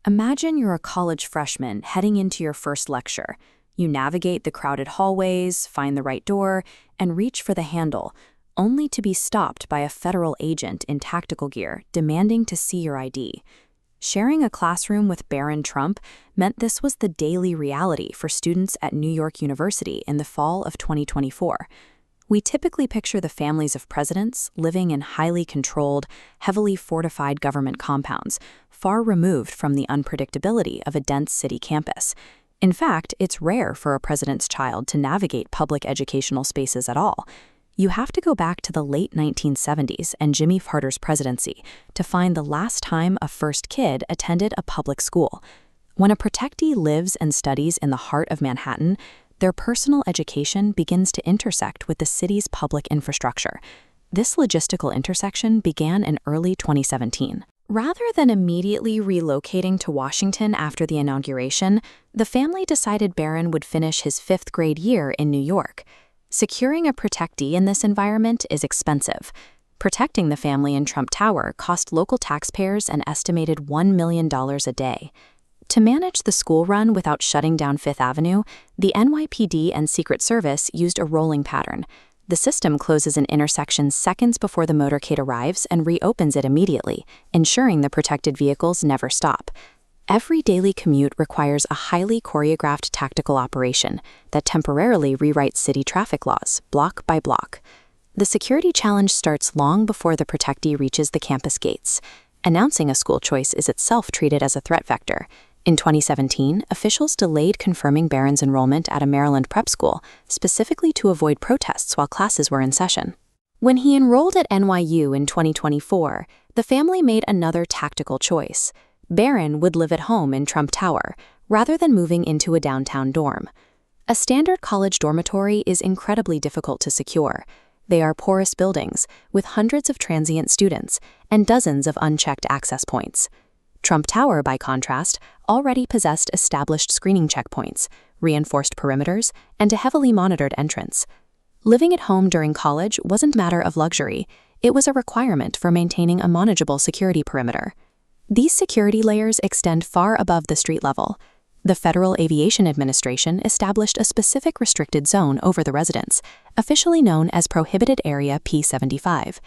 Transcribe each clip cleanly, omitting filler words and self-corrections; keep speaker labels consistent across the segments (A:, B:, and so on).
A: Imagine you're a college freshman heading into your first lecture. You navigate the crowded hallways, find the right door, and reach for the handle, only to be stopped by a federal agent in tactical gear demanding to see your ID. Sharing a classroom with Barron Trump meant this was the daily reality for students at New York University in the fall of 2024. We typically picture the families of presidents living in highly controlled, heavily fortified government compounds, far removed from the unpredictability of a dense city campus. In fact, it's rare for a president's child to navigate public educational spaces at all. You have to go back to the late 1970s and Jimmy Carter's presidency to find the last time a first kid attended a public school. When a protectee lives and studies in the heart of Manhattan, their personal education begins to intersect with the city's public infrastructure. This logistical intersection began in early 2017. Rather than immediately relocating to Washington after the inauguration, the family decided Barron would finish his fifth grade year in New York. Securing a protectee in this environment is expensive. Protecting the family in Trump Tower cost local taxpayers an estimated $1 million a day. To manage the school run without shutting down Fifth Avenue, the NYPD and Secret Service used a rolling pattern. The system closes an intersection seconds before the motorcade arrives and reopens it immediately, ensuring the protected vehicles never stop. Every daily commute requires a highly choreographed tactical operation that temporarily rewrites city traffic laws, block by block. The security challenge starts long before the protectee reaches the campus gates. Announcing a school choice is itself treated as a threat vector. In 2017, officials delayed confirming Barron's enrollment at a Maryland prep school, specifically to avoid protests while classes were in session. When he enrolled at NYU in 2024, the family made another tactical choice. Barron would live at home in Trump Tower, rather than moving into a downtown dorm. A standard college dormitory is incredibly difficult to secure. They are porous buildings, with hundreds of transient students and dozens of unchecked access points. Trump Tower, by contrast, already possessed established screening checkpoints, reinforced perimeters, and a heavily monitored entrance. Living at home during college wasn't a matter of luxury. It was a requirement for maintaining a manageable security perimeter. These security layers extend far above the street level. The Federal Aviation Administration established a specific restricted zone over the residence, officially known as Prohibited Area P-75.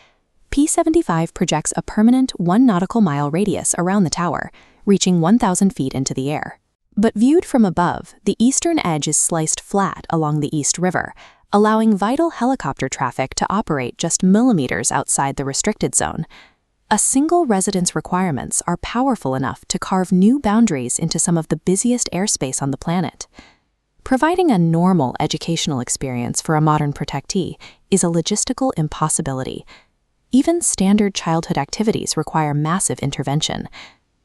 A: P-75 projects a permanent 1 nautical mile radius around the tower, reaching 1,000 feet into the air. But viewed from above, the eastern edge is sliced flat along the East River, allowing vital helicopter traffic to operate just millimeters outside the restricted zone. A single resident's requirements are powerful enough to carve new boundaries into some of the busiest airspace on the planet. Providing a normal educational experience for a modern protectee is a logistical impossibility. Even standard childhood activities require massive intervention.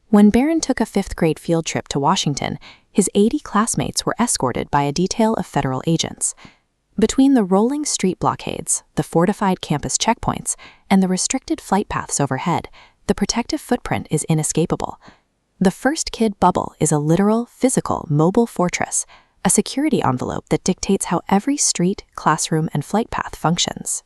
A: When Barron took a fifth-grade field trip to Washington, his 80 classmates were escorted by a detail of federal agents. Between the rolling street blockades, the fortified campus checkpoints, and the restricted flight paths overhead, the protective footprint is inescapable. The first kid bubble is a literal, physical, mobile fortress, a security envelope that dictates how every street, classroom, and flight path functions.